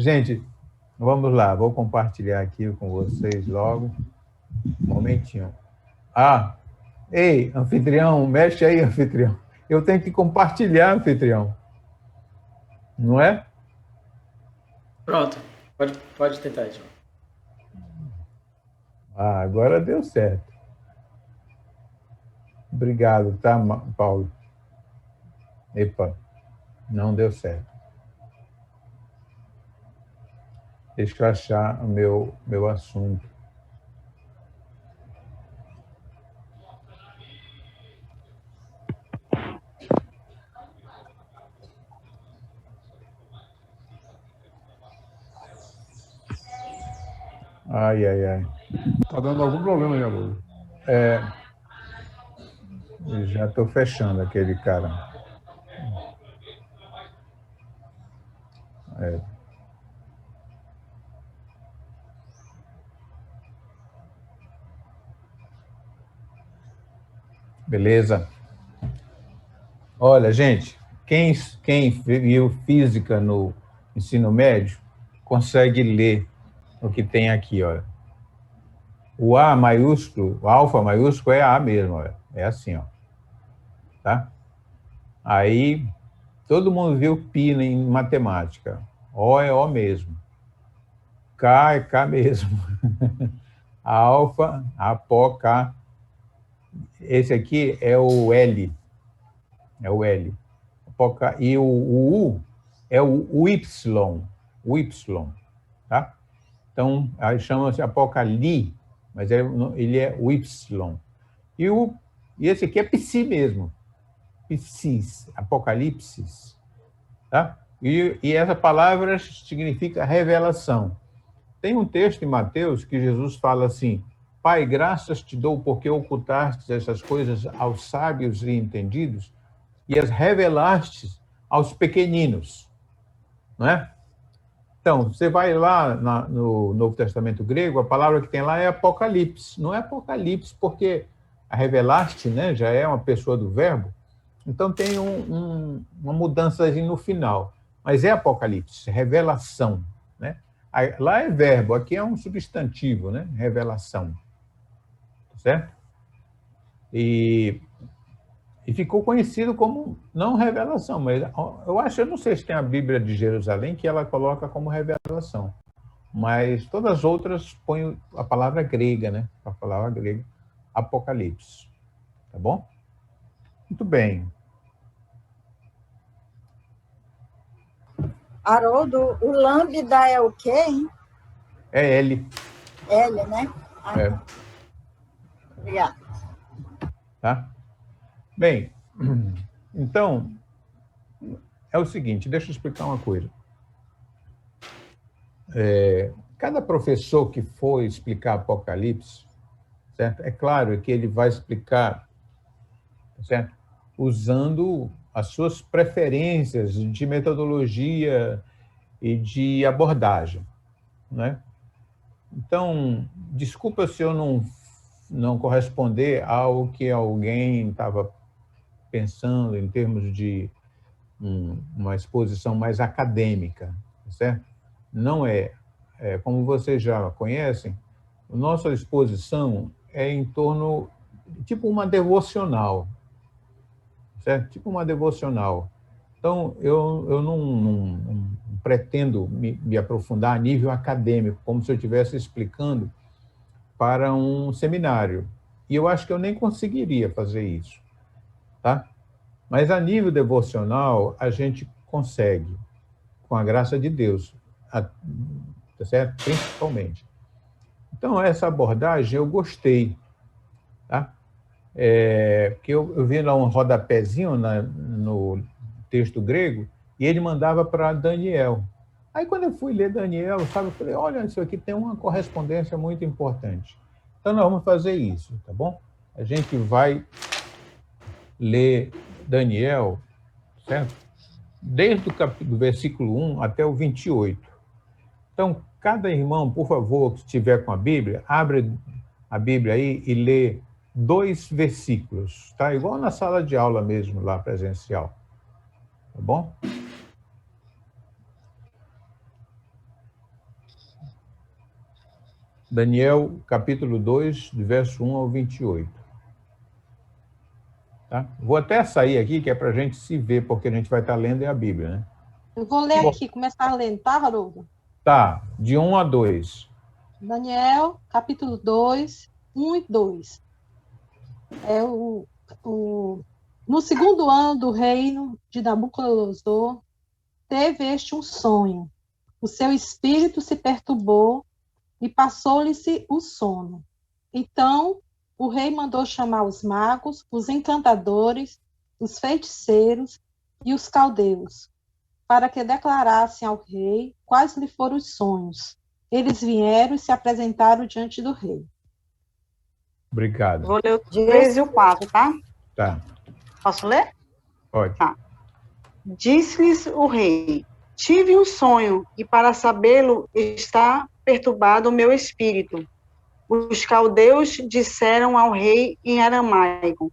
Gente, vamos lá, vou compartilhar aqui com vocês logo. Um momentinho. Ei, anfitrião, mexe aí, anfitrião. Eu tenho que compartilhar, anfitrião. Não é? Pronto, pode tentar, João. Agora deu certo. Obrigado, tá, Paulo? Epa, não deu certo. Deixa eu achar o meu assunto. Ai. Tá dando algum problema aí, Alô? Já estou fechando aquele cara. Beleza? Olha, gente, quem viu física no ensino médio consegue ler o que tem aqui, olha. O A maiúsculo, o alfa maiúsculo é A mesmo, olha. É assim, ó. Tá? Aí, todo mundo viu pi em matemática. O é O mesmo. K é K mesmo. Alfa, Apó, K. Esse aqui é o L. É o L. E o U é o Y. O Y. Tá? Então, aí chama-se Apocali, mas ele é o Y. E esse aqui é psi mesmo. Psis, apocalipsis. Tá? E essa palavra significa revelação. Tem um texto em Mateus que Jesus fala assim: Pai, graças te dou porque ocultaste essas coisas aos sábios e entendidos e as revelaste aos pequeninos. Não é? Então, você vai lá no Novo Testamento grego, a palavra que tem lá é apocalipse. Não é apocalipse porque a revelaste, né, já é uma pessoa do verbo, então tem uma mudança no final. Mas é apocalipse, revelação. Né? Lá é verbo, aqui é um substantivo, né? Revelação. Certo? E ficou conhecido como, não revelação, mas eu não sei se tem a Bíblia de Jerusalém que ela coloca como revelação. Mas todas as outras põem a palavra grega, né? A palavra grega, apocalipse. Tá bom? Muito bem. Haroldo, o lambda é o quê, hein? É L. L, né? É. Obrigada. Tá? Bem, então, é o seguinte, deixa eu explicar uma coisa. Cada professor que for explicar Apocalipse, certo? É claro que ele vai explicar, certo? Usando as suas preferências de metodologia e de abordagem, né? Então, desculpa se eu não corresponder ao que alguém estava pensando em termos de uma exposição mais acadêmica, certo? Não é. Como vocês já conhecem, a nossa exposição é em torno, tipo uma devocional, certo? Tipo uma devocional. Então, eu não pretendo me aprofundar a nível acadêmico, como se eu estivesse explicando para um seminário. E eu acho que eu nem conseguiria fazer isso, tá? Mas a nível devocional, a gente consegue, com a graça de Deus, tá certo? Principalmente. Então, essa abordagem eu gostei, tá? Que eu vi lá um rodapézinho no texto grego e ele mandava para Daniel. Aí, quando eu fui ler Daniel, sabe, eu falei, olha, isso aqui tem uma correspondência muito importante. Então, nós vamos fazer isso, tá bom? A gente vai ler Daniel, certo? Desde do versículo 1 até o 28. Então, cada irmão, por favor, que estiver com a Bíblia, abre a Bíblia aí e lê 2 versículos, tá? Igual na sala de aula mesmo, lá presencial. Tá bom? Daniel, capítulo 2, do verso 1 ao 28. Tá? Vou até sair aqui, que é para a gente se ver, porque a gente vai estar lendo a Bíblia, né? Eu vou ler aqui, começar lendo, tá, Haroldo? Tá, de 1 a 2. Daniel, capítulo 2, 1 e 2. No segundo ano do reino de Nabucodonosor, teve este um sonho. O seu espírito se perturbou e passou-lhe-se o sono. Então, o rei mandou chamar os magos, os encantadores, os feiticeiros e os caldeus, para que declarassem ao rei quais lhe foram os sonhos. Eles vieram e se apresentaram diante do rei. Obrigado. Vou ler o 3 e o 4, tá? Tá, Posso ler? pode. Tá. Disse-lhes o rei: tive um sonho, e para sabê-lo está perturbado o meu espírito. Os caldeus disseram ao rei em aramaico: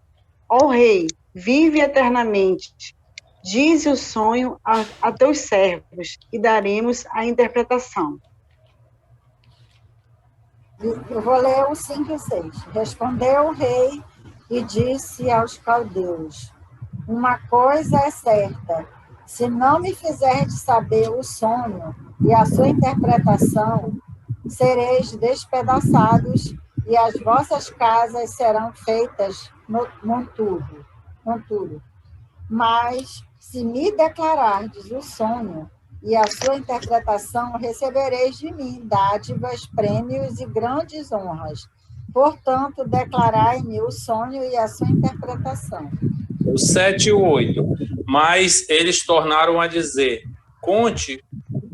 ó rei, vive eternamente. Dize o sonho a teus servos, e daremos a interpretação. Eu vou ler o 5 e 6. Respondeu o rei e disse aos caldeus: uma coisa é certa, se não me fizerdes saber o sonho e a sua interpretação, sereis despedaçados e as vossas casas serão feitas monturo. Mas, se me declarardes o sonho e a sua interpretação, recebereis de mim dádivas, prêmios e grandes honras. Portanto, declarai-me o sonho e a sua interpretação. O 7 e o 8. Mas eles tornaram a dizer: conte,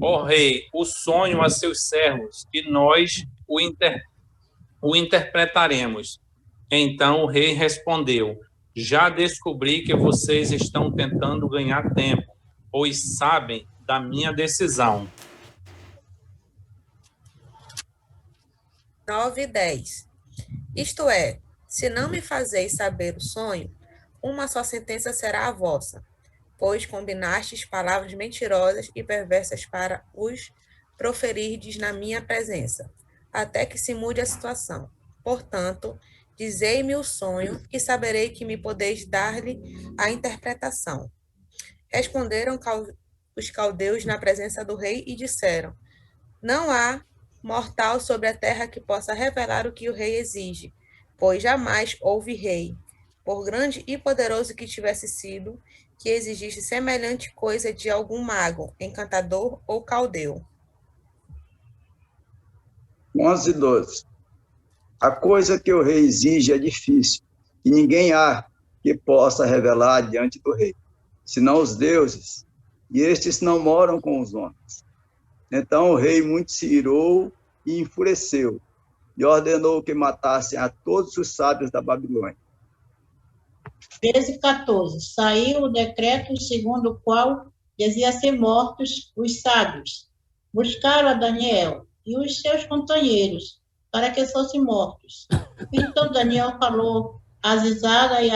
ó rei, o sonho a seus servos, e nós o interpretaremos. Então o rei respondeu: já descobri que vocês estão tentando ganhar tempo, pois sabem da minha decisão. 9 e 10. Isto é, se não me fazeis saber o sonho, uma só sentença será a vossa, pois combinastes palavras mentirosas e perversas para os proferirdes na minha presença, até que se mude a situação. Portanto, dizei-me o sonho e saberei que me podeis dar-lhe a interpretação. Responderam os caldeus na presença do rei e disseram: não há mortal sobre a terra que possa revelar o que o rei exige, pois jamais houve rei, por grande e poderoso que tivesse sido, que exigisse semelhante coisa de algum mago, encantador ou caldeu. 11 e 12. A coisa que o rei exige é difícil, e ninguém há que possa revelar diante do rei, senão os deuses, e estes não moram com os homens. Então o rei muito se irou e enfureceu, e ordenou que matassem a todos os sábios da Babilônia. 13 e 14. Saiu o decreto segundo o qual devia ser mortos os sábios. Buscaram a Daniel e os seus companheiros para que fossem mortos. Então Daniel falou a Zizara e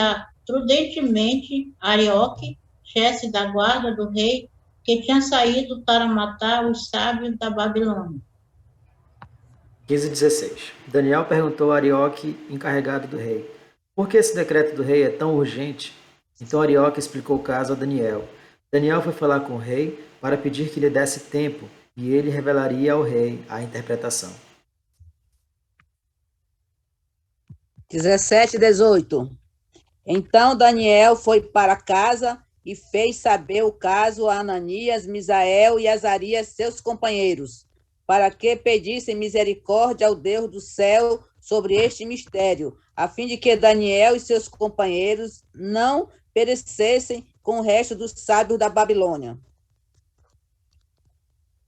prudentemente Arioque, chefe da guarda do rei, que tinha saído para matar os sábios da Babilônia. 15 e 16. Daniel perguntou a Arioque, encarregado do rei: por que esse decreto do rei é tão urgente? Então Arioque explicou o caso a Daniel. Daniel foi falar com o rei para pedir que lhe desse tempo, e ele revelaria ao rei a interpretação. 17 e 18. Então Daniel foi para casa e fez saber o caso a Ananias, Misael e Azarias, seus companheiros, para que pedissem misericórdia ao Deus do céu sobre este mistério, a fim de que Daniel e seus companheiros não perecessem com o resto dos sábios da Babilônia.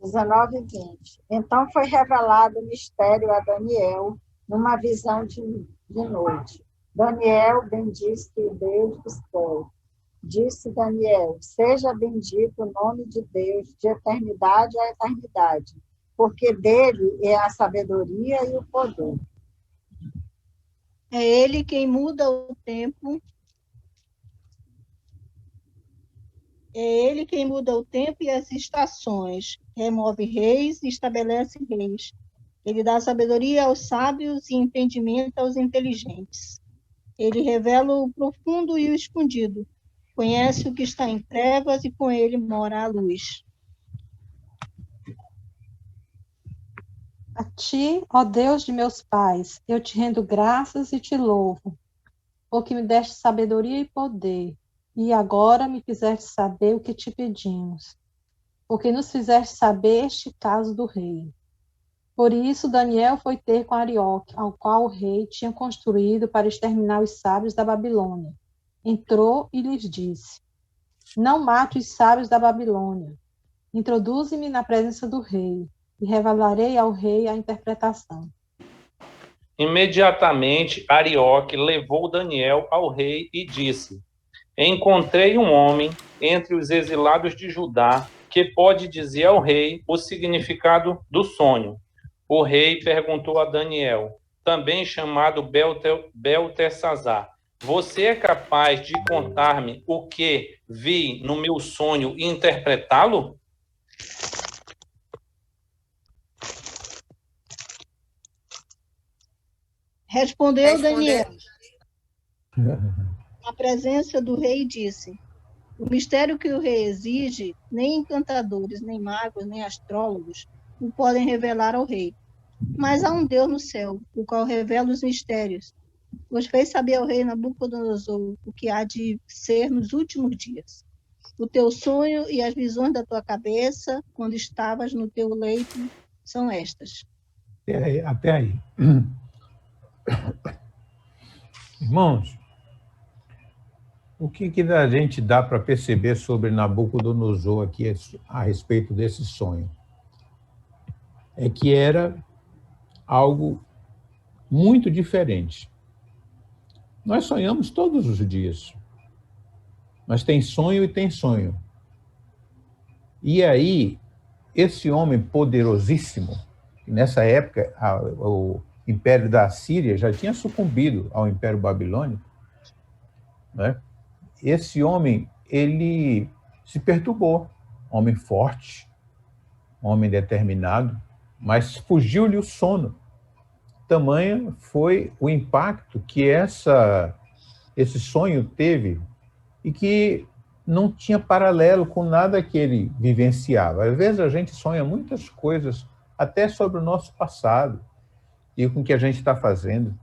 19 e 20. Então foi revelado o mistério a Daniel numa visão de noite. Daniel bendisse o Deus do céu. Disse Daniel: seja bendito o nome de Deus de eternidade a eternidade, porque dele é a sabedoria e o poder. É ele quem muda o tempo. É ele quem muda o tempo e as estações, remove reis e estabelece reis. Ele dá sabedoria aos sábios e entendimento aos inteligentes. Ele revela o profundo e o escondido. Conhece o que está em trevas e com ele mora a luz. A ti, ó Deus de meus pais, eu te rendo graças e te louvo, porque me deste sabedoria e poder, e agora me fizeste saber o que te pedimos, porque nos fizeste saber este caso do rei. Por isso, Daniel foi ter com Arioque, ao qual o rei tinha construído para exterminar os sábios da Babilônia. Entrou e lhes disse: Não mate os sábios da Babilônia. Introduze-me na presença do rei, e revelarei ao rei a interpretação. Imediatamente, Arioque levou Daniel ao rei e disse: Encontrei um homem entre os exilados de Judá que pode dizer ao rei o significado do sonho. O rei perguntou a Daniel, também chamado Beltesazar: Você é capaz de contar-me o que vi no meu sonho e interpretá-lo? Respondeu Daniel, na presença do rei, disse: O mistério que o rei exige, nem encantadores, nem magos, nem astrólogos o podem revelar ao rei. Mas há um Deus no céu, o qual revela os mistérios, pois fez saber ao rei Nabucodonosor o que há de ser nos últimos dias. O teu sonho e as visões da tua cabeça, quando estavas no teu leito, são estas. Até aí. Irmãos, o que a gente dá para perceber sobre Nabucodonosor aqui a respeito desse sonho? É que era algo muito diferente. Nós sonhamos todos os dias, mas tem sonho e tem sonho. E aí, esse homem poderosíssimo, nessa época, o Império da Assíria já tinha sucumbido ao Império Babilônico, né? Esse homem, ele se perturbou, homem forte, homem determinado, mas fugiu-lhe o sono. Tamanho foi o impacto que esse sonho teve e que não tinha paralelo com nada que ele vivenciava. Às vezes a gente sonha muitas coisas, até sobre o nosso passado e com o que a gente está fazendo,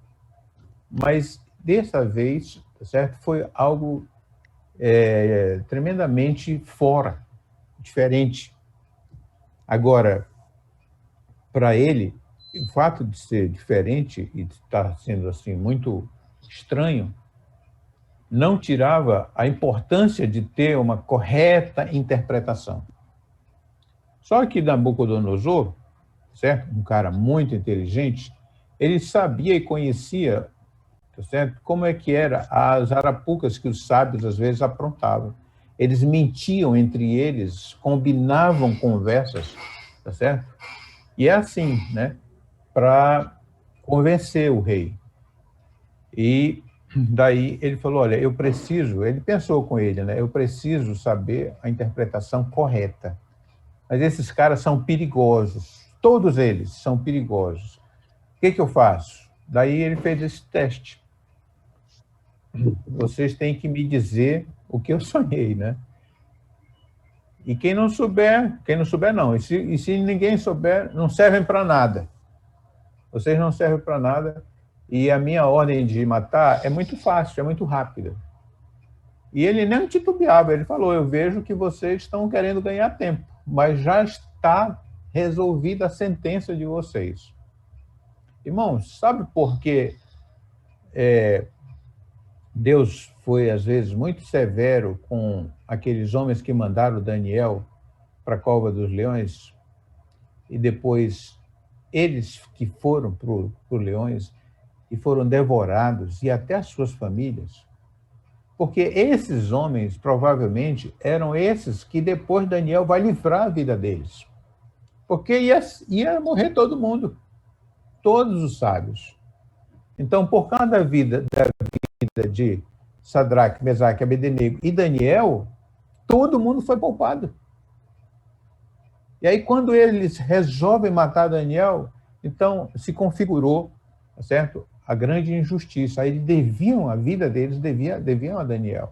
mas dessa vez, certo, foi algo tremendamente fora, diferente. Agora, para ele, o fato de ser diferente e de estar sendo assim muito estranho não tirava a importância de ter uma correta interpretação. Só que Nabucodonosor, certo? Um cara muito inteligente, ele sabia e conhecia, certo? Como é que era as arapucas que os sábios às vezes aprontavam. Eles mentiam entre eles, combinavam conversas, tá certo? E é assim, né? Para convencer o rei. E daí ele falou, olha, ele pensou com ele, né? Eu preciso saber a interpretação correta. Mas esses caras são perigosos. Todos eles são perigosos. O que eu faço? Daí ele fez esse teste. Vocês têm que me dizer o que eu sonhei, né? E quem não souber não. E se ninguém souber, não servem para nada. Vocês não servem para nada. E a minha ordem de matar é muito fácil, é muito rápida. E ele nem titubeava, ele falou, eu vejo que vocês estão querendo ganhar tempo, mas já está resolvida a sentença de vocês. Irmãos, sabe por que Deus foi, às vezes, muito severo com aqueles homens que mandaram Daniel para a cova dos leões e depois eles que foram para os leões e foram devorados, e até as suas famílias? Porque esses homens, provavelmente, eram esses que depois Daniel vai livrar a vida deles. Porque ia morrer todo mundo, todos os sábios. Então, por causa da vida de Sadraque, Mesaque, Abednego e Daniel, todo mundo foi poupado. E aí, quando eles resolvem matar Daniel, Então, se configurou, tá certo? A grande injustiça. Aí eles deviam, a vida deles deviam a Daniel.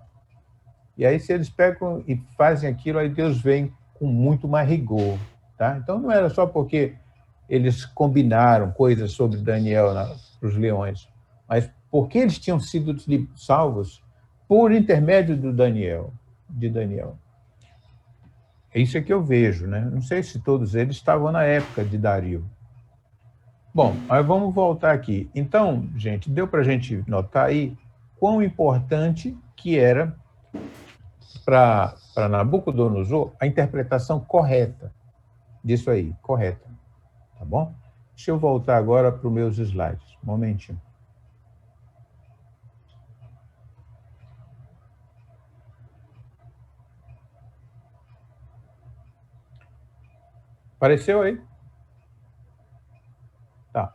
E aí, se eles pegam e fazem aquilo, aí Deus vem com muito mais rigor. Tá? Então, não era só porque eles combinaram coisas sobre Daniel para os leões, mas porque eles tinham sido salvos por intermédio de Daniel. É isso que eu vejo, né? Não sei se todos eles estavam na época de Dario. Bom, mas vamos voltar aqui. Então, gente, deu para a gente notar aí quão importante que era para Nabucodonosor a interpretação correta disso aí, correta. Tá bom? Deixa eu voltar agora para os meus slides. Um momentinho. Apareceu aí? Tá.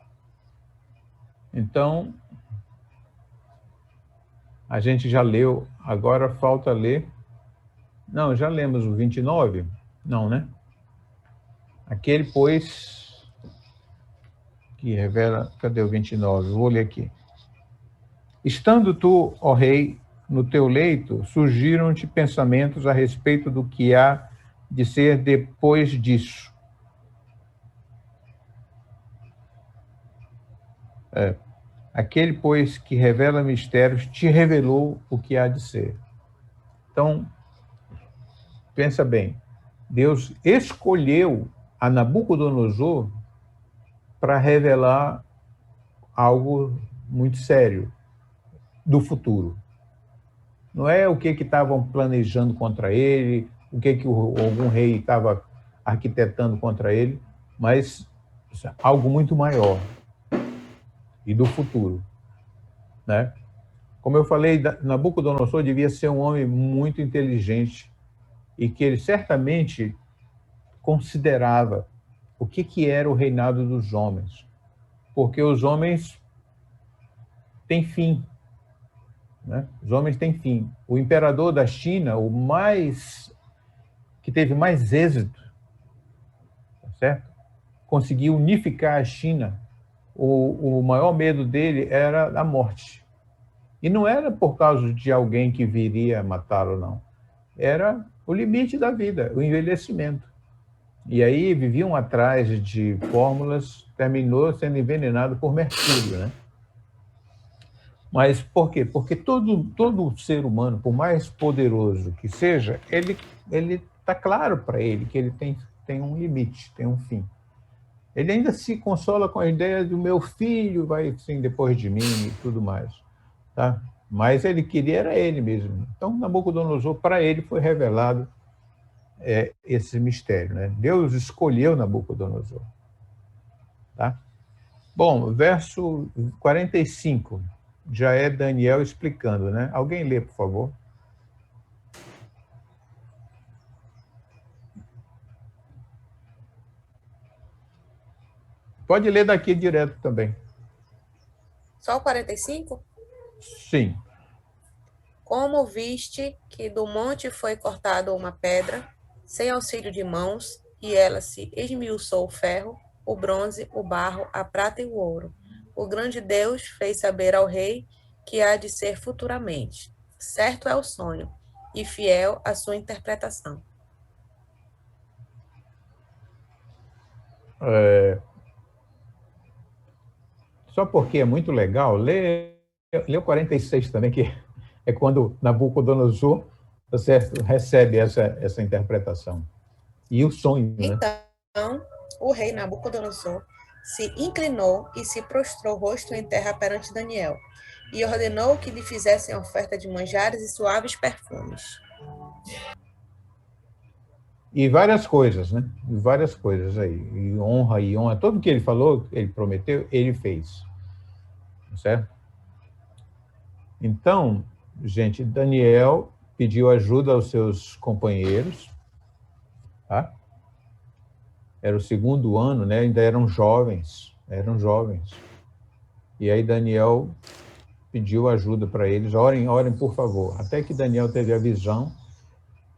Então, a gente já leu, agora falta ler. Não, já lemos o 29? Não, né? Aquele, pois, que revela... Cadê o 29? Vou ler aqui. Estando tu, ó rei, no teu leito, surgiram-te pensamentos a respeito do que há de ser depois disso. Aquele, pois, que revela mistérios, te revelou o que há de ser. Então, pensa bem, Deus escolheu a Nabucodonosor para revelar algo muito sério do futuro. Não é o que estavam planejando contra ele, o que algum rei estava arquitetando contra ele, mas algo muito maior e do futuro, né? Como eu falei, Nabucodonosor devia ser um homem muito inteligente e que ele certamente considerava o que era o reinado dos homens, porque os homens têm fim, né? Os homens têm fim. O imperador da China, que teve mais êxito, certo? Conseguiu unificar a China. O maior medo dele era a morte. E não era por causa de alguém que viria matá-lo, não. Era o limite da vida, o envelhecimento. E aí viviam atrás de fórmulas, terminou sendo envenenado por mercúrio, né? Mas por quê? Porque todo ser humano, por mais poderoso que seja, ele está claro para ele que ele tem um limite, tem um fim. Ele ainda se consola com a ideia do meu filho vai sim depois de mim e tudo mais, tá? Mas ele queria era ele mesmo. Então, Nabucodonosor, para ele foi revelado esse mistério, né? Deus escolheu Nabucodonosor, tá? Bom, verso 45 já é Daniel explicando, né? Alguém lê, por favor. Pode ler daqui direto também. Só o 45? Sim. Como viste que do monte foi cortada uma pedra, sem auxílio de mãos, e ela se esmiuçou o ferro, o bronze, o barro, a prata e o ouro. O grande Deus fez saber ao rei que há de ser futuramente. Certo é o sonho, e fiel a sua interpretação. Só porque é muito legal, lê o 46 também, que é quando Nabucodonosor, tá certo, recebe essa interpretação. E o sonho, né? Então, o rei Nabucodonosor se inclinou e se prostrou rosto em terra perante Daniel, e ordenou que lhe fizessem oferta de manjares e suaves perfumes. E várias coisas, né? E várias coisas aí. E honra. Tudo que ele falou, ele prometeu, ele fez. Certo? Então, gente, Daniel pediu ajuda aos seus companheiros, tá? Era o segundo ano, né? Ainda eram jovens. E aí Daniel pediu ajuda para eles, orem, por favor. Até que Daniel teve a visão,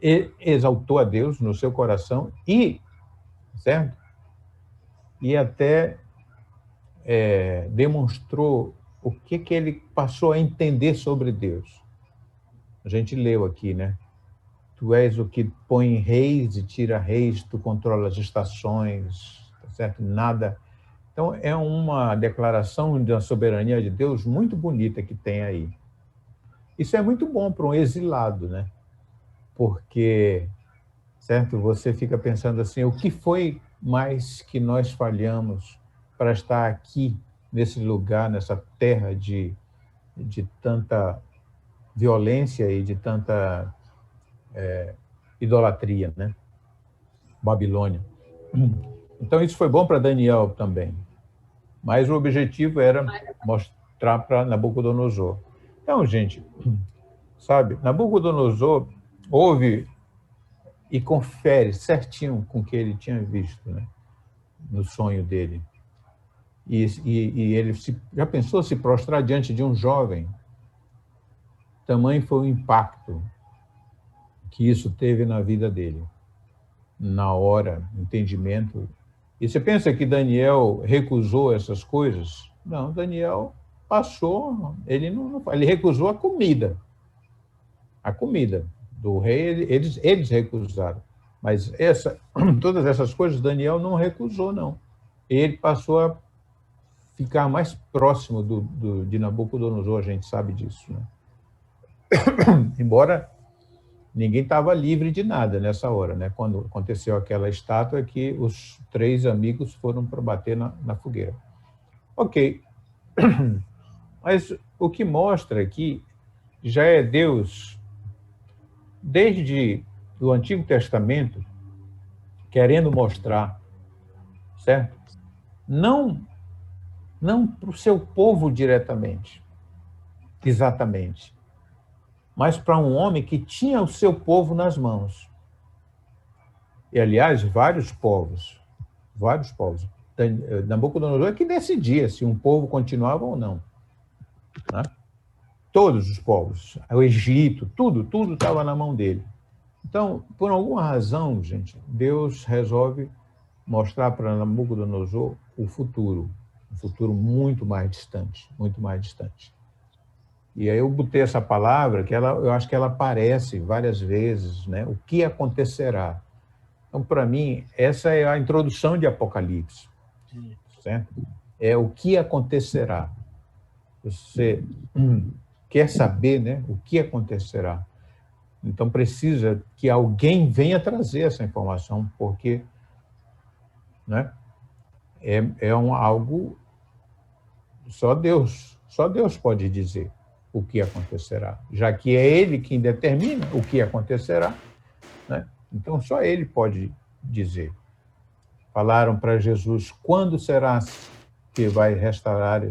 e exaltou a Deus no seu coração, certo? E até demonstrou o que ele passou a entender sobre Deus. A gente leu aqui, né? Tu és o que põe reis e tira reis, tu controla as estações, tá certo? Nada. Então, é uma declaração da soberania de Deus muito bonita que tem aí. Isso é muito bom para um exilado, né? Porque, certo, você fica pensando assim, o que foi mais que nós falhamos para estar aqui, nesse lugar, nessa terra de tanta violência e de tanta idolatria, né? Babilônia. Então, isso foi bom para Daniel também. Mas o objetivo era mostrar para Nabucodonosor. Então, gente, sabe, Nabucodonosor ouve e confere certinho com o que ele tinha visto, né? No sonho dele. E ele já pensou se prostrar diante de um jovem? Tamanho foi o impacto que isso teve na vida dele, na hora, entendimento. E você pensa que Daniel recusou essas coisas? Não, Daniel passou, ele recusou a comida. A comida do rei, eles recusaram. Mas todas essas coisas Daniel não recusou, não. Ele passou a ficar mais próximo de Nabucodonosor, a gente sabe disso, né? Embora ninguém estava livre de nada nessa hora, né? Quando aconteceu aquela estátua que os 3 amigos foram para bater na fogueira. Ok. Mas o que mostra aqui já é Deus, desde o Antigo Testamento, querendo mostrar, certo? Não para o seu povo diretamente, exatamente, mas para um homem que tinha o seu povo nas mãos. E, aliás, vários povos. Nabucodonosor é que decidia se um povo continuava ou não. Né? Todos os povos, o Egito, tudo estava na mão dele. Então, por alguma razão, gente, Deus resolve mostrar para Nabucodonosor o futuro, um futuro muito mais distante, muito mais distante. E aí eu botei essa palavra, que eu acho que ela aparece várias vezes, né? O que acontecerá? Então, para mim, essa é a introdução de Apocalipse, certo? É o que acontecerá. Você quer saber, né? O que acontecerá? Então, precisa que alguém venha trazer essa informação, porque, né? Algo só Deus pode dizer o que acontecerá, já que é Ele quem determina o que acontecerá, né? Então, só Ele pode dizer. Falaram para Jesus, quando será que vai restaurar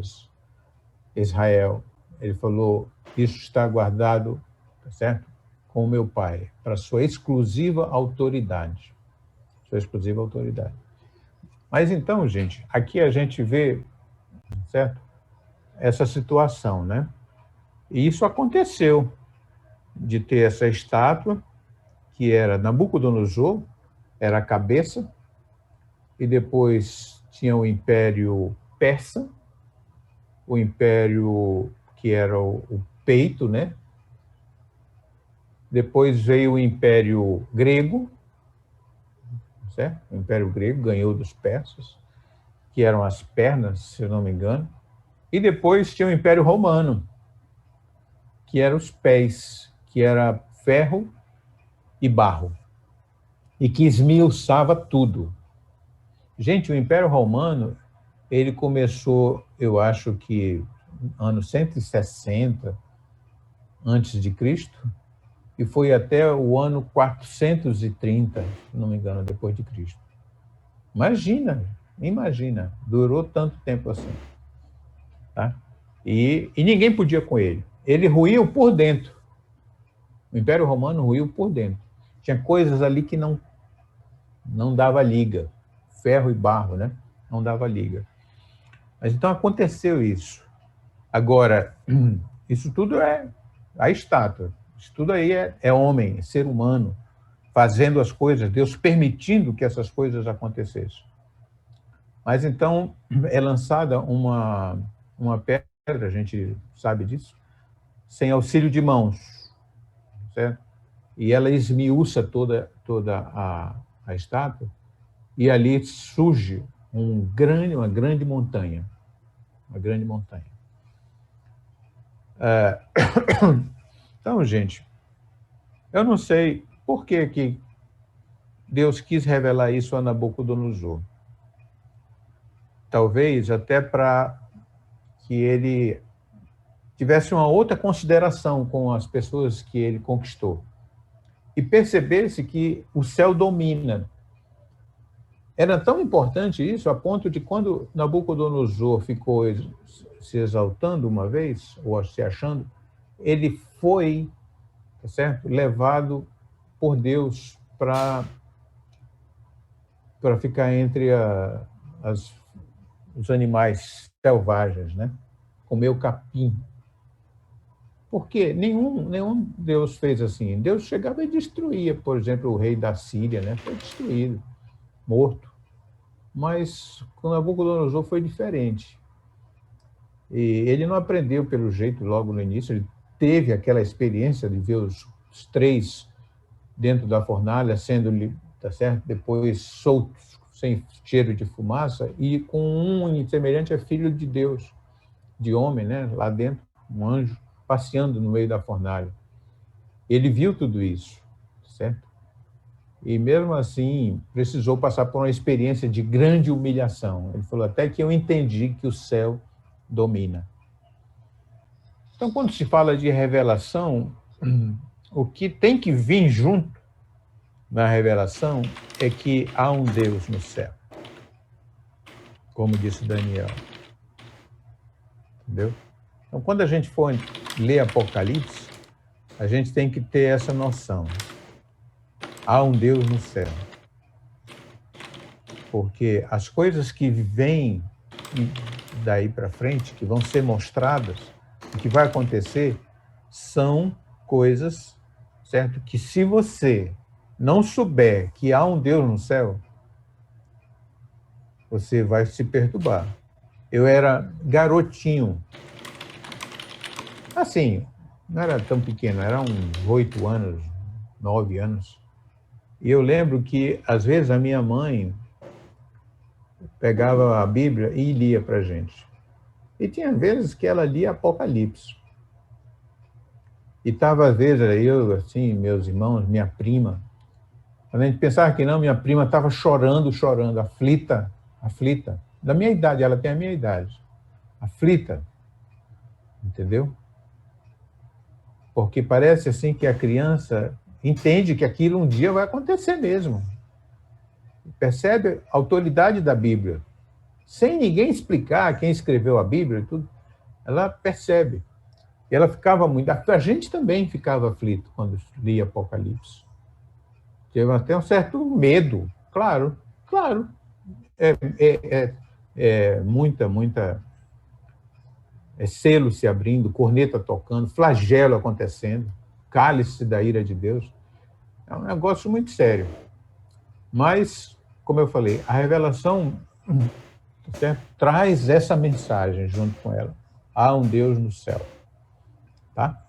Israel? Ele falou, isso está guardado, tá certo? Com o meu Pai, para sua exclusiva autoridade. Sua exclusiva autoridade. Mas então, gente, aqui a gente vê, certo? Essa situação, né? E isso aconteceu, de ter essa estátua, que era Nabucodonosor, era a cabeça, e depois tinha o Império Persa, o Império que era o peito, né? Depois veio o Império Grego, certo? O Império Grego ganhou dos persas, que eram as pernas, se eu não me engano. E depois tinha o Império Romano, que eram os pés, que era ferro e barro, e que esmiuçava tudo. Gente, o Império Romano, ele começou, eu acho que ano 160 antes de Cristo, e foi até o ano 430, se não me engano, depois de Cristo. Imagina, durou tanto tempo assim. Tá? E ninguém podia com ele. Ele ruiu por dentro. O Império Romano ruiu por dentro. Tinha coisas ali que não dava liga. Ferro e barro, né? Não dava liga. Mas então aconteceu isso. Agora, isso tudo é a estátua. Isso tudo aí é homem, é ser humano, fazendo as coisas, Deus permitindo que essas coisas acontecessem. Mas então é lançada uma pedra, a gente sabe disso, sem auxílio de mãos, certo? E ela esmiuça toda a estátua, e ali surge uma grande montanha. Uma grande montanha. Então, gente, eu não sei por que Deus quis revelar isso a Nabucodonosor. Talvez até para que ele tivesse uma outra consideração com as pessoas que ele conquistou e percebesse que o céu domina. Era tão importante isso, a ponto de quando Nabucodonosor ficou se exaltando uma vez, ou se achando, ele foi, tá certo, levado por Deus para ficar entre os animais selvagens, né? Comer o capim. Porque nenhum Deus fez assim. Deus chegava e destruía, por exemplo, o rei da Síria, né? Foi destruído, morto. Mas com Nabucodonosor foi diferente. E ele não aprendeu pelo jeito logo no início, ele teve aquela experiência de ver os três dentro da fornalha sendo, tá certo, depois soltos, sem cheiro de fumaça, e com um semelhante a filho de Deus, de homem, né, lá dentro, um anjo, passeando no meio da fornalha. Ele viu tudo isso, certo? E mesmo assim, precisou passar por uma experiência de grande humilhação. Ele falou, até que eu entendi que o céu domina. Então, quando se fala de revelação, o que tem que vir junto na revelação é que há um Deus no céu, como disse Daniel. Entendeu? Então, quando a gente for ler Apocalipse, a gente tem que ter essa noção. Há um Deus no céu. Porque as coisas que vêm daí para frente, que vão ser mostradas, o que vai acontecer, são coisas, certo? Que se você não souber que há um Deus no céu, você vai se perturbar. Eu era garotinho. Assim, não era tão pequeno, era uns 8 anos, 9 anos. E eu lembro que, às vezes, a minha mãe pegava a Bíblia e lia para a gente. E tinha vezes que ela lia Apocalipse. E estava, às vezes, eu, assim, meus irmãos, minha prima. A gente pensava que não, minha prima estava chorando, aflita. Da minha idade, ela tem a minha idade. Aflita. Entendeu? Porque parece assim que a criança entende que aquilo um dia vai acontecer mesmo. Percebe a autoridade da Bíblia. Sem ninguém explicar quem escreveu a Bíblia, tudo, ela percebe. E ela ficava muito... A gente também ficava aflito quando lia Apocalipse. Teve até um certo medo, claro. Muita... selo se abrindo, corneta tocando, flagelo acontecendo, cálice da ira de Deus. É um negócio muito sério. Mas, como eu falei, a revelação, certo, traz essa mensagem junto com ela. Há um Deus no céu. Tá?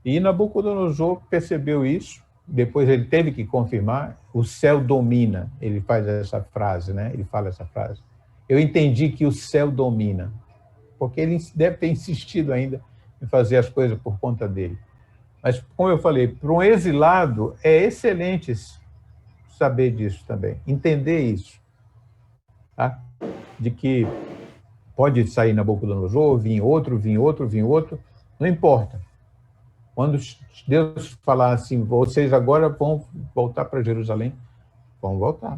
E Nabucodonosor percebeu isso, depois ele teve que confirmar, o céu domina. Ele faz essa frase, né? Ele fala essa frase. Eu entendi que o céu domina. Porque ele deve ter insistido ainda em fazer as coisas por conta dele. Mas, como eu falei, para um exilado, é excelente saber disso também, entender isso. Tá? De que pode sair Nabucodonosor, vir outro, não importa. Quando Deus falar assim, vocês agora vão voltar para Jerusalém, vão voltar.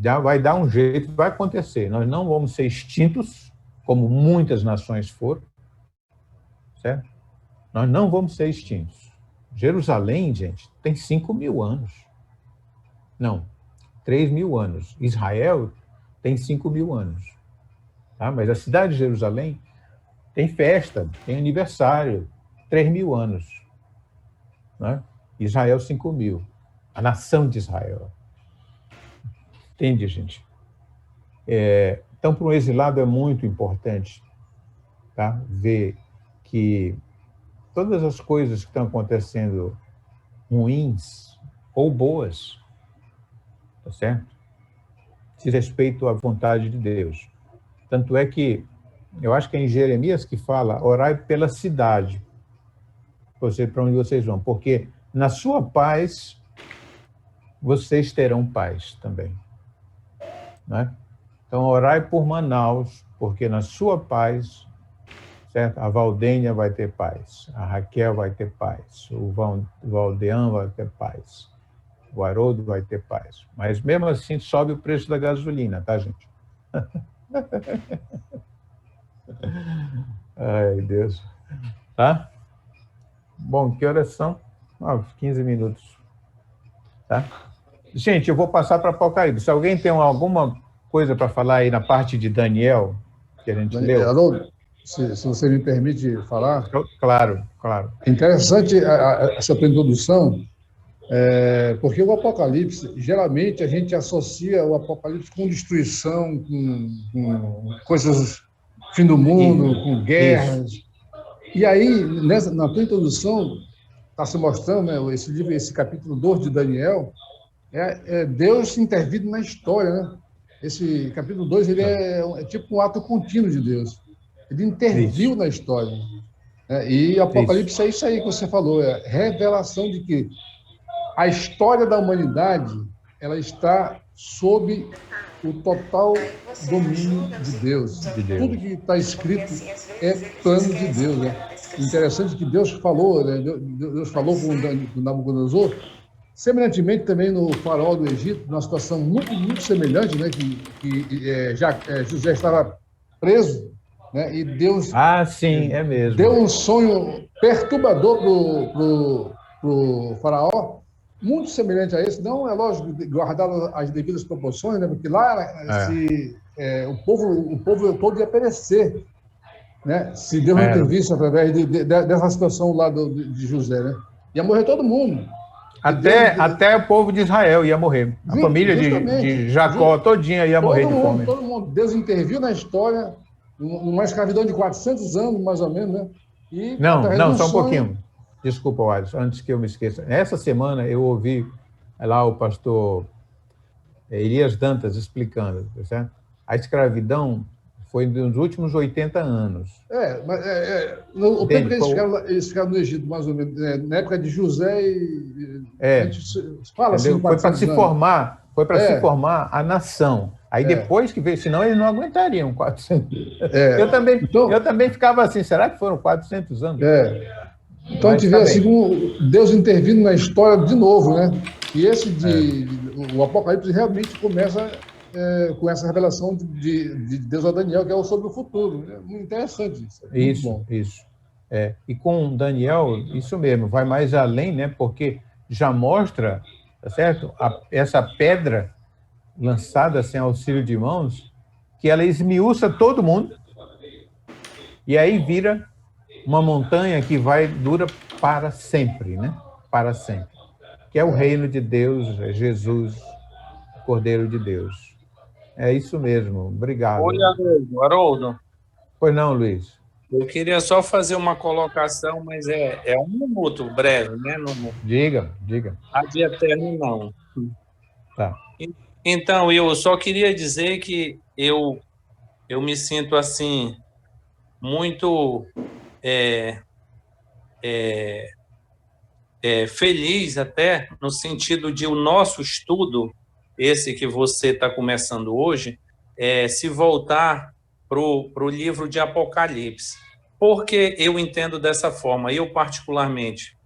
Já vai dar um jeito, vai acontecer. Nós não vamos ser extintos, como muitas nações foram, certo? Nós não vamos ser extintos. Jerusalém, gente, tem 5.000 anos. Não, 3.000 anos. Israel tem 5.000 anos. Tá? Mas a cidade de Jerusalém tem festa, tem aniversário, 3.000 anos. Né? Israel, 5.000. A nação de Israel. Entende, gente? Então, para um exilado é muito importante, tá? Ver que todas as coisas que estão acontecendo ruins ou boas, tá certo? Se respeito à vontade de Deus. Tanto é que, eu acho que é em Jeremias que fala, orai pela cidade, para onde vocês vão, porque na sua paz, vocês terão paz também. Né? Então, orai por Manaus, porque na sua paz, certo? A Valdênia vai ter paz, a Raquel vai ter paz, o Valdean vai ter paz, o Haroldo vai ter paz. Mas, mesmo assim, sobe o preço da gasolina, tá, gente? Ai, Deus. Tá? Bom, que horas são? 15 minutos. Tá? Gente, eu vou passar para Apocalipse. Se alguém tem alguma coisa para falar aí na parte de Daniel, que a gente leu. Haroldo, se você me permite falar. Claro, claro. É interessante essa tua introdução, porque o Apocalipse, geralmente a gente associa o Apocalipse com destruição, com coisas, fim do mundo, com guerras. Isso. E aí, na tua introdução, está se mostrando, né, esse livro, esse capítulo 2 de Daniel, Deus intervindo na história, né? Esse capítulo 2, ele é tipo um ato contínuo de Deus. Ele interviu na história. Né? E Apocalipse é isso aí que você falou, é a revelação de que a história da humanidade, ela está sob o total domínio de Deus. Tudo que está escrito é plano de Deus. Né? Interessante que Deus falou, né? Deus falou com Nabucodonosor, semelhantemente também no faraó do Egito, numa situação muito, muito semelhante, né? José estava preso, né? E Deus sim, é mesmo. Deu um sonho perturbador para o faraó, muito semelhante a esse, não é lógico, guardado as devidas proporções, né? Porque lá o povo todo ia perecer, né? Se Deus não intervisse através dessa situação lá de José, né? Ia morrer todo mundo. Até o povo de Israel ia morrer. A família de Jacó todinha ia morrer de fome. Todo mundo. Deus interviu na história, numa escravidão de 400 anos, mais ou menos, né? E, não, só um pouquinho. Desculpa, Alisson, antes que eu me esqueça. Essa semana eu ouvi lá o pastor Elias Dantas explicando, certo? A escravidão foi nos últimos 80 anos. O tempo que eles ficaram no Egito, mais ou menos, na época de José a gente fala assim, foi para se formar a nação. Aí depois que veio, senão eles não aguentariam 400. Eu também ficava assim, será que foram 400 anos? Então, a gente vê assim, como Deus intervindo na história de novo, né? E o Apocalipse realmente começa com essa revelação de Deus a Daniel, que é sobre o futuro. É muito interessante isso. Isso. E com Daniel, isso mesmo, vai mais além, né? Porque já mostra, tá certo? Essa pedra lançada sem auxílio de mãos, que ela esmiuça todo mundo, e aí vira uma montanha que dura para sempre, né? Para sempre. Que é o reino de Deus, é Jesus, Cordeiro de Deus. É isso mesmo. Obrigado. Oi, Haroldo. Pois não, Luiz. Eu queria só fazer uma colocação, mas é 1 minuto, breve, né? Diga. Ad eterno, não. Tá. Então, eu só queria dizer que eu me sinto, assim, muito feliz até, no sentido de o nosso estudo, esse que você está começando hoje, se voltar para o livro de Apocalipse. Por que eu entendo dessa forma? Eu, particularmente,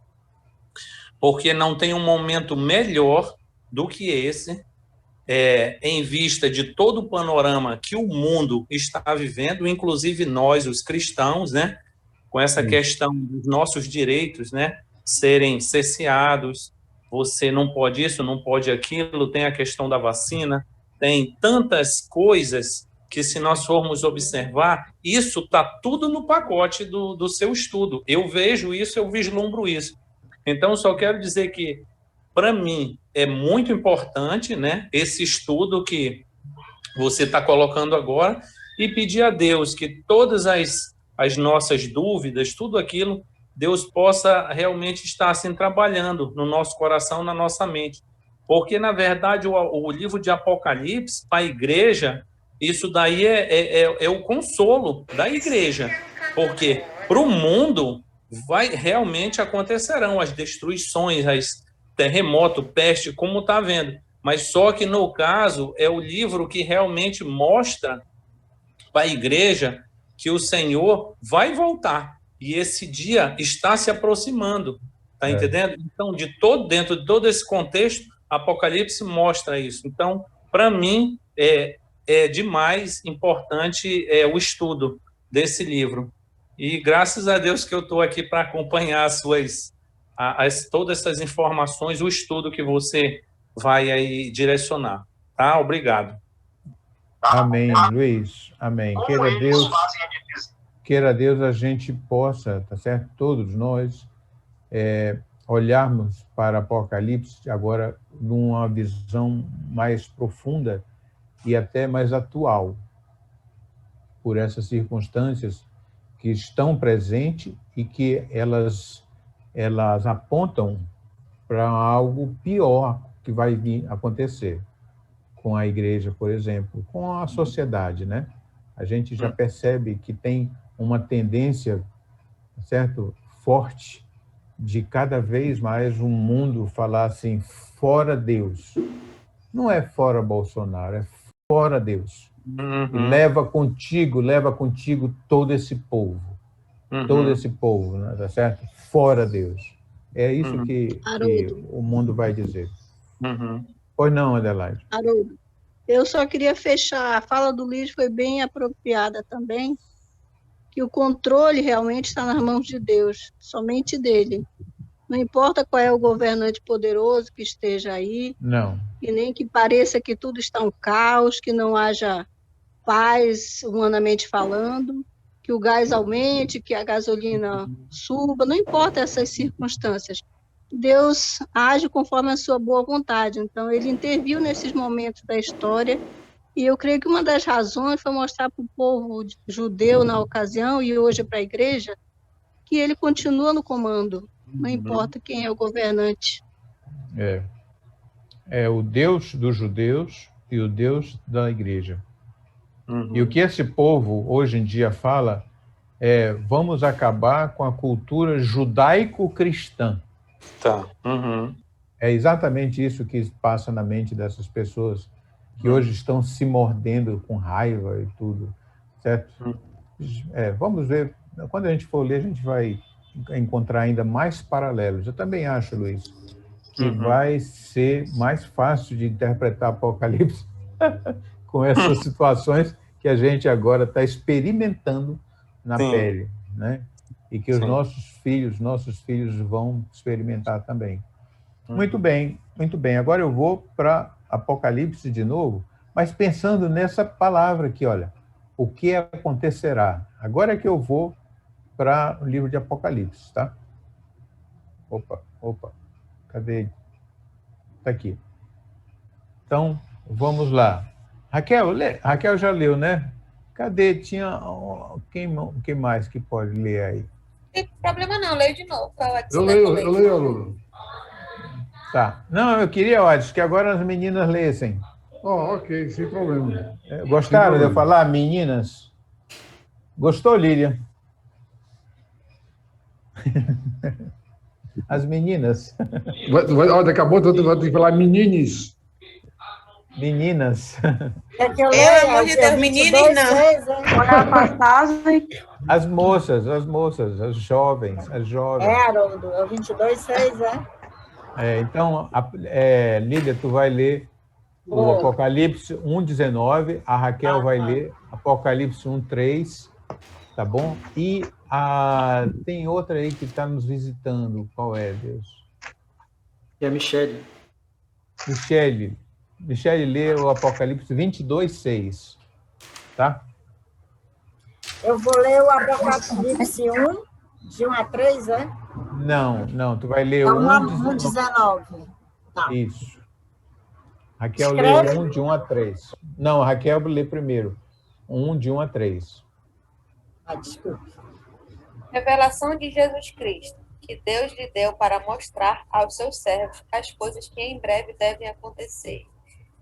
porque não tem um momento melhor do que esse, em vista de todo o panorama que o mundo está vivendo, inclusive nós, os cristãos, né, com essa questão dos nossos direitos, né, serem cerceados, você não pode isso, não pode aquilo, tem a questão da vacina, tem tantas coisas que, se nós formos observar, isso está tudo no pacote do seu estudo. Eu vejo isso, eu vislumbro isso. Então, só quero dizer que, para mim, é muito importante, né, esse estudo que você está colocando agora, e pedir a Deus que todas as nossas dúvidas, tudo aquilo, Deus possa realmente estar assim trabalhando no nosso coração, na nossa mente. Porque, na verdade, o livro de Apocalipse, para a igreja, isso daí é o consolo da igreja. Porque para o mundo, realmente acontecerão as destruições, as terremoto, peste, como está vendo. Mas só que, no caso, é o livro que realmente mostra para a igreja que o Senhor vai voltar. E esse dia está se aproximando. Está entendendo? Então, dentro de todo esse contexto, Apocalipse mostra isso. Então, para mim, é demais importante o estudo desse livro. E graças a Deus que eu estou aqui para acompanhar todas essas informações, o estudo que você vai aí direcionar. Tá? Obrigado. Amém, Luiz. Amém. Queira Deus a gente possa, tá certo? Todos nós olharmos para Apocalipse agora numa visão mais profunda e até mais atual, por essas circunstâncias que estão presentes e que elas apontam para algo pior que vai vir acontecer com a igreja, por exemplo, com a sociedade, né? A gente já percebe que tem uma tendência, certo, forte, de cada vez mais o mundo falar assim, fora Deus. Não é fora Bolsonaro, é fora Deus. E leva contigo todo esse povo. Todo esse povo, né, tá certo? Fora Deus. É isso que o mundo vai dizer. Pois não, Adelaide? Haroldo, eu só queria fechar, a fala do Luiz foi bem apropriada também, que o controle realmente está nas mãos de Deus, somente dele. Não importa qual é o governante poderoso que esteja aí, não. E nem que pareça que tudo está um caos, que não haja paz, humanamente falando, que o gás aumente, que a gasolina suba, não importa essas circunstâncias. Deus age conforme a sua boa vontade, então ele interviu nesses momentos da história, e eu creio que uma das razões foi mostrar para o povo judeu na ocasião, e hoje para a igreja, que ele continua no comando, não importa quem é o governante. É o Deus dos judeus e o Deus da igreja. E o que esse povo hoje em dia fala é: vamos acabar com a cultura judaico-cristã. Tá. É exatamente isso que passa na mente dessas pessoas que hoje estão se mordendo com raiva e tudo, certo? Vamos ver, quando a gente for ler, a gente vai encontrar ainda mais paralelos. Eu também acho, Luiz, que vai ser mais fácil de interpretar Apocalipse com essas situações que a gente agora está experimentando na pele, né? E que os nossos filhos vão experimentar também. Muito bem, muito bem. Agora eu vou para Apocalipse de novo, mas pensando nessa palavra aqui, olha, o que acontecerá? Agora é que eu vou para o livro de Apocalipse, tá? Opa, cadê ele? Está aqui. Então, vamos lá. Raquel já leu, né? Cadê? Tinha quem mais que pode ler aí? Não tem problema não, leio de novo. Eu leio, aluno. Tá. Não, eu queria, Odis, que agora as meninas lessem. Ok, sem problema. Gostaram de eu falar, meninas? Gostou, Lília? As meninas. Daqui a pouco eu vou ter que falar menines. Meninas. É que eu leio, amor de Deus, meninas não. Olhar para a passagem. As moças, as jovens. Haroldo, é o 22:6, Então, Lília, tu vai ler o Apocalipse 1:19, a Raquel vai ler Apocalipse 1:3, tá bom? E tem outra aí que está nos visitando. Qual é, Deus? É a Michele. Michele lê o Apocalipse 22:6, tá? Eu vou ler o Apocalipse 1, de 1 a 3, Não, tu vai ler o 1:19. Tá. Isso. Raquel lê 1 de 1 a 3. Não, a Raquel lê primeiro. 1 de 1 a 3. Desculpe. Revelação de Jesus Cristo, que Deus lhe deu para mostrar aos seus servos as coisas que em breve devem acontecer,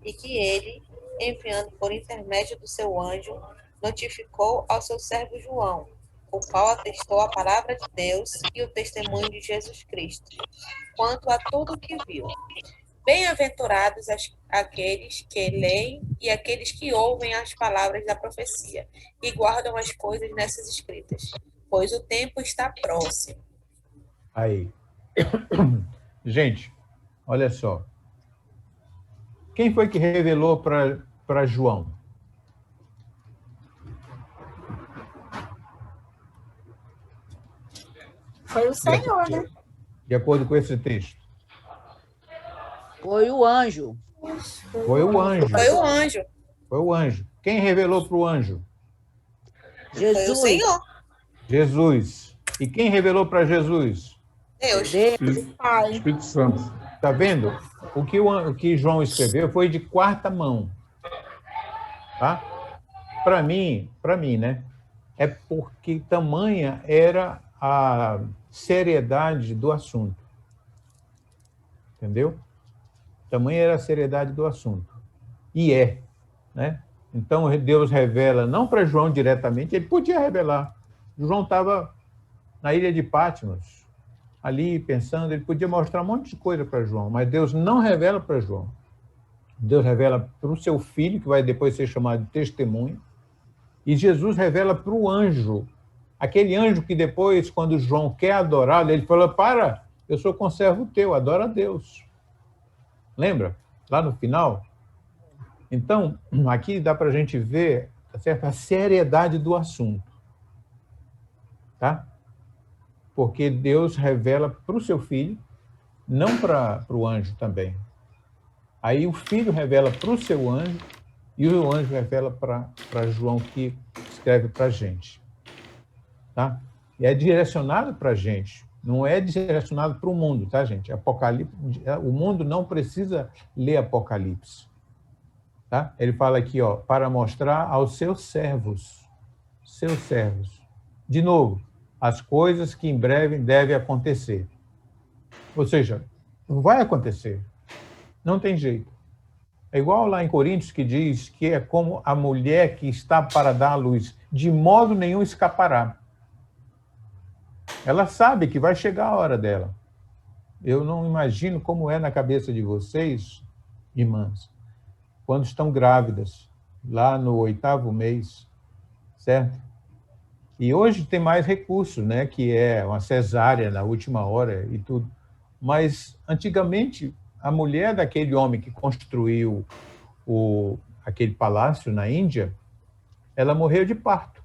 e que ele, enviando por intermédio do seu anjo, notificou ao seu servo João, o qual atestou a palavra de Deus e o testemunho de Jesus Cristo, quanto a tudo o que viu. Bem-aventurados aqueles que leem e aqueles que ouvem as palavras da profecia e guardam as coisas nessas escritas, pois o tempo está próximo. Aí. Gente, olha só. Quem foi que revelou para João? Foi o Senhor, né? De acordo com esse texto. Foi o anjo. Foi o anjo. Foi o anjo. Foi o anjo. Quem revelou para o anjo? Jesus. Foi o Senhor. Jesus. E quem revelou para Jesus? Deus. Espírito Santo. Está vendo? O que João escreveu foi de quarta mão. Tá? Para mim, né? É porque tamanha era a seriedade do assunto. Entendeu? Tamanha era a seriedade do assunto. E né? Então, Deus revela, não para João diretamente, ele podia revelar. João estava na ilha de Patmos, ali pensando, ele podia mostrar um monte de coisa para João, mas Deus não revela para João. Deus revela para o seu filho, que vai depois ser chamado de testemunha, e Jesus revela para o anjo, aquele anjo que depois, quando João quer adorá-lo, ele fala, para, eu sou conservo teu, adora a Deus. Lembra? Lá no final? Então, aqui dá para a gente ver, tá certo? A seriedade do assunto. Tá? Porque Deus revela para o seu filho, não para o anjo também. Aí o filho revela para o seu anjo, e o anjo revela para João, que escreve para a gente. Tá? E é direcionado para a gente. Não é direcionado para o mundo, tá, gente? Apocalipse, o mundo não precisa ler Apocalipse. Tá? Ele fala aqui, ó, para mostrar aos seus servos. De novo, as coisas que em breve devem acontecer. Ou seja, não vai acontecer. Não tem jeito. É igual lá em Coríntios que diz que é como a mulher que está para dar à luz. De modo nenhum escapará. Ela sabe que vai chegar a hora dela. Eu não imagino como é na cabeça de vocês, irmãs, quando estão grávidas, lá no 8º mês, certo? E hoje tem mais recursos, né? Que é uma cesárea na última hora e tudo. Mas, antigamente, a mulher daquele homem que construiu aquele palácio na Índia, ela morreu de parto.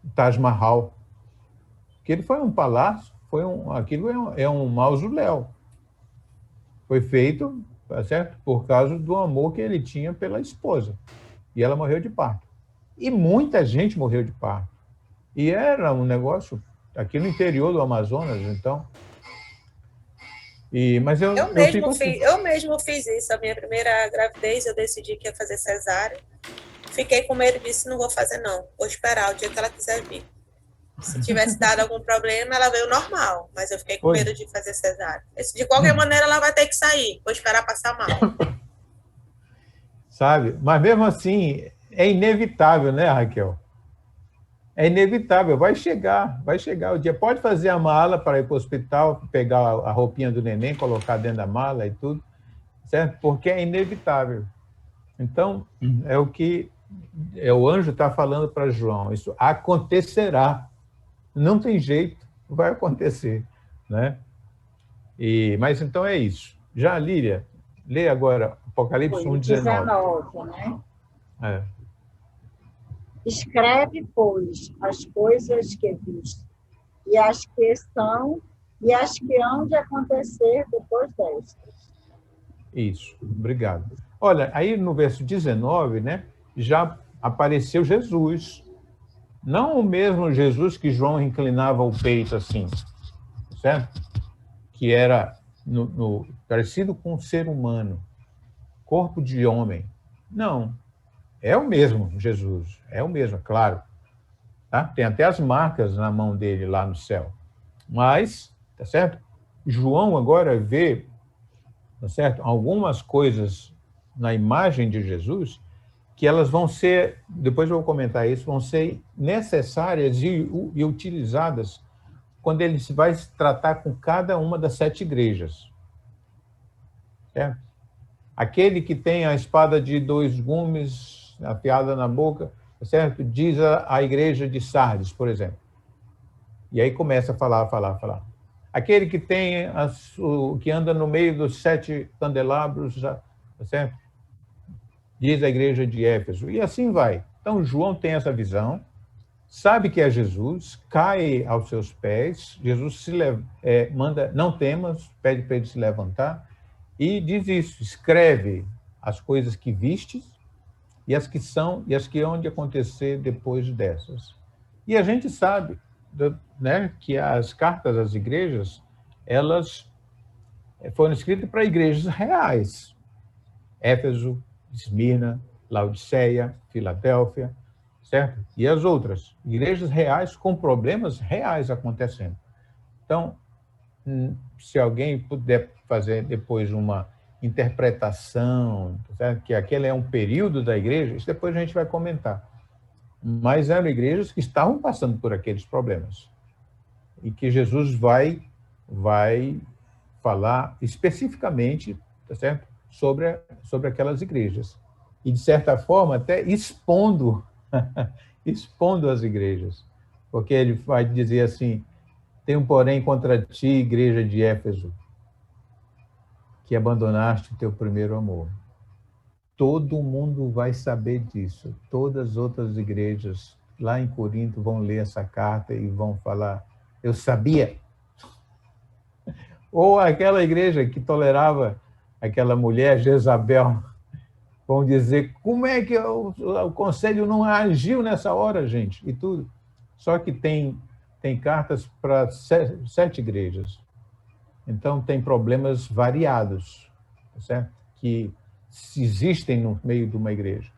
O Taj Mahal. Que ele foi um palácio, aquilo é um mausoléu. Foi feito, certo? Por causa do amor que ele tinha pela esposa. E ela morreu de parto. E muita gente morreu de parto. E era um negócio aqui no interior do Amazonas, então. Mas eu mesmo fiz isso. A minha primeira gravidez, eu decidi que ia fazer cesárea. Fiquei com medo disso, não vou fazer não. Vou esperar o dia que ela quiser vir. Se tivesse dado algum problema, ela veio normal, mas eu fiquei com medo de fazer cesárea. De qualquer maneira, ela vai ter que sair. Vou esperar passar mal. Sabe? Mas mesmo assim, é inevitável, né, Raquel? É inevitável, vai chegar o dia. Pode fazer a mala para ir para o hospital, pegar a roupinha do neném, colocar dentro da mala e tudo, certo? Porque é inevitável. Então, é o que o anjo está falando para João. Isso acontecerá. Não tem jeito, vai acontecer, né? Mas então é isso. Já, Lília, lê agora Apocalipse 1:19. Né? Escreve, pois, as coisas que viste, e as que são, e as que hão de acontecer depois destas. Isso, obrigado. Olha, aí no verso 19, né, já apareceu Jesus. Não o mesmo Jesus que João inclinava o peito assim, certo? Que era parecido com um ser humano. corpo de homem. Não, é o mesmo Jesus, é o mesmo, claro. Tá? Tem até as marcas na mão dele lá no céu. Mas, tá certo? João agora vê, tá certo? Algumas coisas na imagem de Jesus que elas vão ser, depois eu vou comentar isso, vão ser necessárias e utilizadas quando ele vai se tratar com cada uma das 7 igrejas. Certo? Aquele que tem a espada de 2 gumes afiada na boca, certo? Diz a igreja de Sardes, por exemplo. E aí começa a falar. Aquele que tem que anda no meio dos 7 candelabros, certo? Diz a igreja de Éfeso. E assim vai. Então, João tem essa visão, sabe que é Jesus, cai aos seus pés, Jesus manda, não temas, pede para ele se levantar, e diz isso, escreve as coisas que vistes e as que são e as que hão de acontecer depois dessas. E a gente sabe, né, que as cartas às igrejas, elas foram escritas para igrejas reais. Éfeso, Esmirna, Laodiceia, Filadélfia, certo? E as outras, igrejas reais com problemas reais acontecendo. Então, se alguém puder fazer depois uma interpretação, certo? Que aquele é um período da igreja, isso depois a gente vai comentar. Mas eram igrejas que estavam passando por aqueles problemas e que Jesus vai falar especificamente, tá certo? Sobre aquelas igrejas. E, de certa forma, até expondo as igrejas. Porque ele vai dizer assim, tenho, porém, contra ti, igreja de Éfeso, que abandonaste o teu primeiro amor. Todo mundo vai saber disso. Todas as outras igrejas lá em Corinto vão ler essa carta e vão falar, eu sabia. Ou aquela igreja que tolerava aquela mulher, Jezabel, vão dizer, como é que o conselho não agiu nessa hora, gente? E tudo. Só que tem cartas para 7 igrejas. Então, tem problemas variados, certo? Que existem no meio de uma igreja.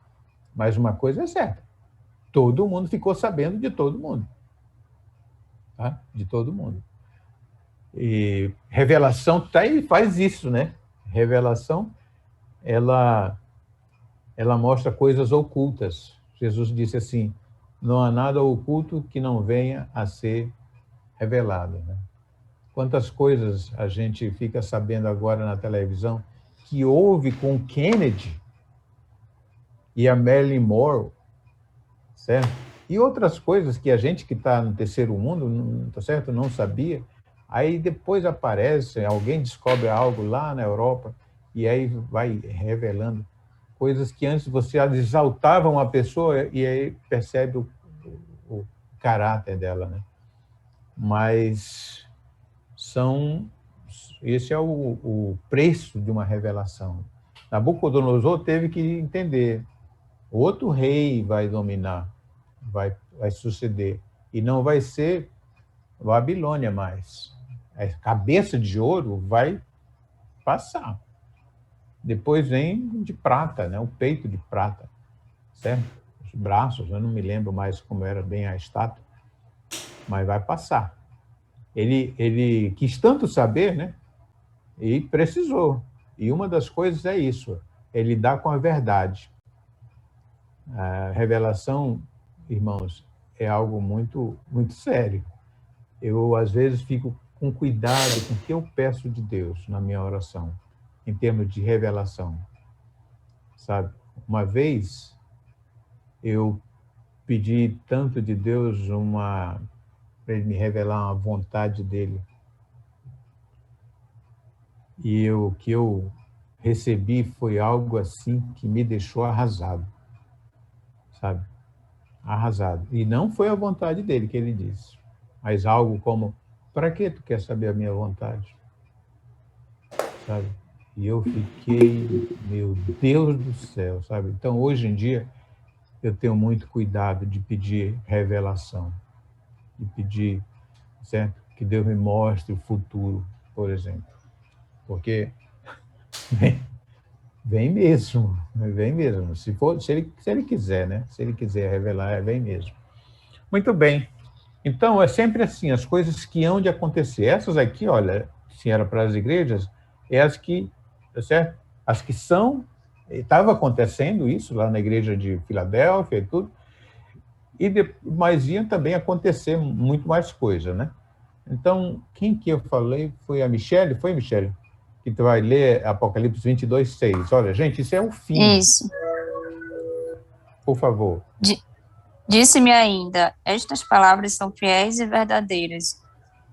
Mas uma coisa é certa, todo mundo ficou sabendo de todo mundo. Tá? De todo mundo. E revelação tá aí, faz isso, né? Revelação, ela mostra coisas ocultas. Jesus disse assim, não há nada oculto que não venha a ser revelado. Né? Quantas coisas a gente fica sabendo agora na televisão que houve com Kennedy e a Marilyn Monroe, certo? E outras coisas que a gente que está no terceiro mundo, tá certo? Não sabia. Aí depois aparece, alguém descobre algo lá na Europa e aí vai revelando coisas que antes você exaltava uma pessoa e aí percebe o caráter dela, né? Mas esse é o preço de uma revelação. Nabucodonosor teve que entender, outro rei vai dominar, vai suceder, e não vai ser Babilônia mais. A cabeça de ouro vai passar. Depois vem de prata, né? O peito de prata, certo? Os braços, eu não me lembro mais como era bem a estátua, mas vai passar. Ele quis tanto saber, né? E precisou. E uma das coisas é isso, é lidar com a verdade. A revelação, irmãos, é algo muito, muito sério. Eu, às vezes, fico com cuidado com o que eu peço de Deus na minha oração, em termos de revelação. Sabe? Uma vez, eu pedi tanto de Deus para ele me revelar uma vontade dele. E o que eu recebi foi algo assim que me deixou arrasado, sabe? Arrasado. E não foi a vontade dele que ele disse, mas algo como, para que tu quer saber a minha vontade? Sabe? E eu fiquei, meu Deus do céu, sabe? Então, hoje em dia, eu tenho muito cuidado de pedir revelação, de pedir, certo? Que Deus me mostre o futuro, por exemplo. Porque Vem mesmo, vem mesmo. Se ele quiser, né? Se ele quiser revelar, vem mesmo. Muito bem. Então, é sempre assim, as coisas que hão de acontecer. Essas aqui, olha, se era para as igrejas, é as que, tá certo? As que são, estava acontecendo isso lá na igreja de Filadélfia e tudo, mas ia também acontecer muito mais coisa, né? Então, quem que eu falei? Foi a Michele? Foi, Michele? Que tu vai ler Apocalipse 22, 6. Olha, gente, isso é o fim. Isso. Por favor. Disse-me ainda, estas palavras são fiéis e verdadeiras.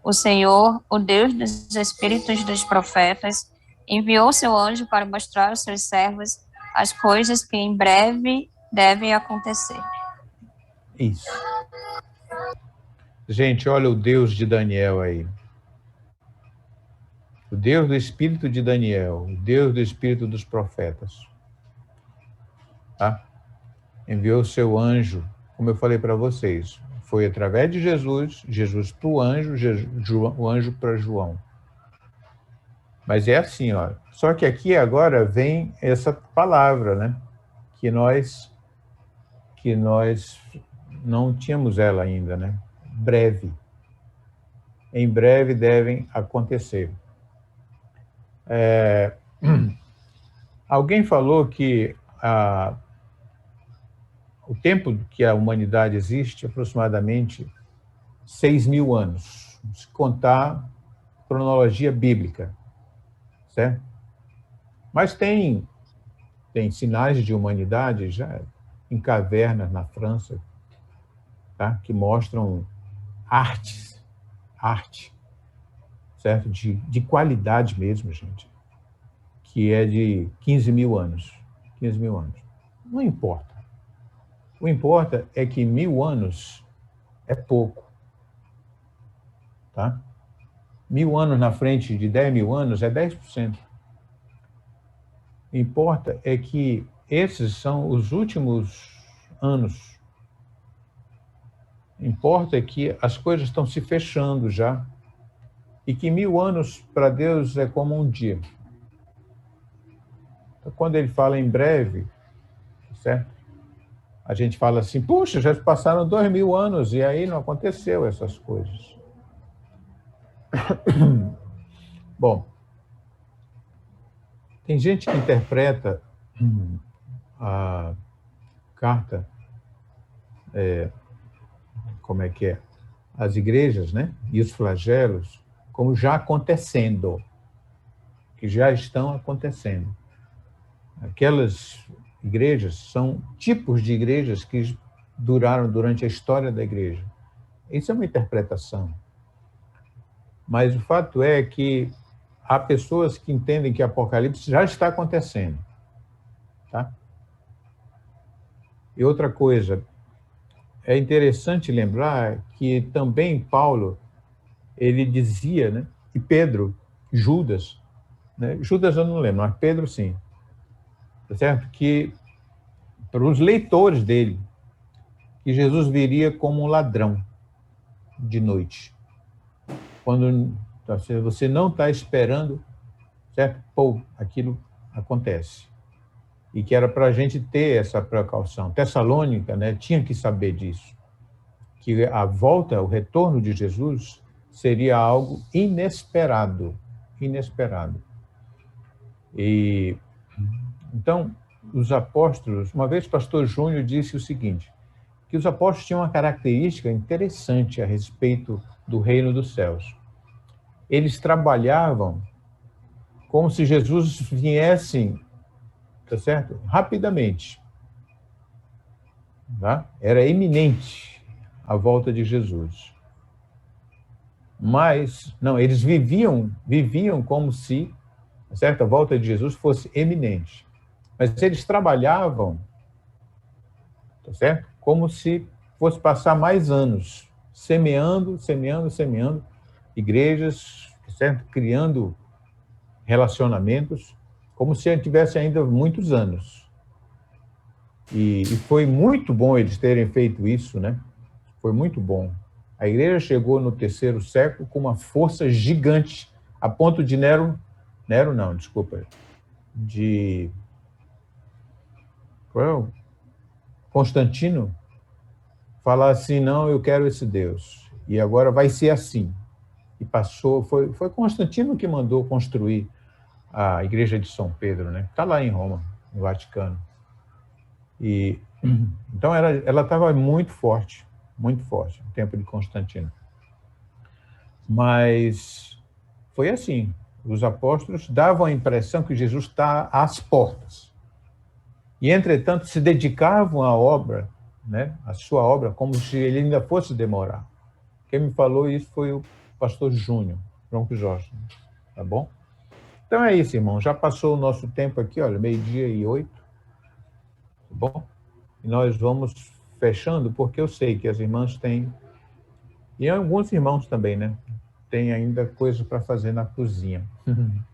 O Senhor, o Deus dos espíritos dos profetas, enviou seu anjo para mostrar aos seus servos as coisas que em breve devem acontecer. Isso. Gente, olha o Deus de Daniel aí. O Deus do espírito de Daniel, o Deus do espírito dos profetas. Tá? Enviou o seu anjo, como eu falei para vocês. Foi através de Jesus para o anjo, o anjo para João. Mas é assim, ó. Só que aqui agora vem essa palavra, né? Que nós não tínhamos ela ainda, né? Breve. Em breve devem acontecer. Alguém falou que o tempo que a humanidade existe, aproximadamente 6.000 anos, se contar cronologia bíblica, certo? Mas tem sinais de humanidade já em cavernas na França, tá? Que mostram arte, certo? De qualidade mesmo, gente, que é de 15.000 anos. 15.000 anos. Não importa. O que importa é que 1.000 anos é pouco. Tá? 1.000 anos na frente de 10.000 anos é 10%. O que importa é que esses são os últimos anos. O que importa é que as coisas estão se fechando já. E que 1.000 anos para Deus é como um dia. Então, quando ele fala em breve, certo? A gente fala assim, puxa, já passaram 2.000 anos e aí não aconteceu essas coisas. Bom, tem gente que interpreta a carta, como é que é? As igrejas, né? E os flagelos, como já acontecendo, que já estão acontecendo. Aquelas igrejas são tipos de igrejas que duraram durante a história da igreja. Isso é uma interpretação. Mas o fato é que há pessoas que entendem que Apocalipse já está acontecendo. Tá? E outra coisa, é interessante lembrar que também Paulo, ele dizia, né, e Pedro, Judas, né, Judas eu não lembro, mas Pedro sim, tá certo? Que para os leitores dele, que Jesus viria como um ladrão de noite. Quando você não está esperando, certo? Pô, aquilo acontece. E que era para a gente ter essa precaução. Tessalônica, né, tinha que saber disso. Que a volta, o retorno de Jesus seria algo inesperado. Inesperado. E então, os apóstolos, uma vez o pastor Júnior disse o seguinte, que os apóstolos tinham uma característica interessante a respeito do reino dos céus. Eles trabalhavam como se Jesus viesse, tá certo? Rapidamente. Tá? Era iminente a volta de Jesus. Mas, não, eles viviam como se, tá certo? A volta de Jesus fosse iminente. Mas eles trabalhavam, tá certo? Como se fosse passar mais anos, semeando igrejas, certo? Criando relacionamentos, como se tivesse ainda muitos anos. E foi muito bom eles terem feito isso, né? Foi muito bom. A igreja chegou no 3º século com uma força gigante, a ponto de Constantino falar assim, não, eu quero esse Deus, e agora vai ser assim. E passou, foi Constantino que mandou construir a igreja de São Pedro, né? Está lá em Roma, no Vaticano. E então ela estava muito forte no tempo de Constantino. Mas foi assim, os apóstolos davam a impressão que Jesus está às portas. E, entretanto, se dedicavam à obra, né, à sua obra, como se ele ainda fosse demorar. Quem me falou isso foi o pastor Júnior, João Crisóstomo, tá bom? Então é isso, irmão. Já passou o nosso tempo aqui, olha, 12:08, tá bom? E nós vamos fechando, porque eu sei que as irmãs têm, e alguns irmãos também, né? Tem ainda coisa para fazer na cozinha.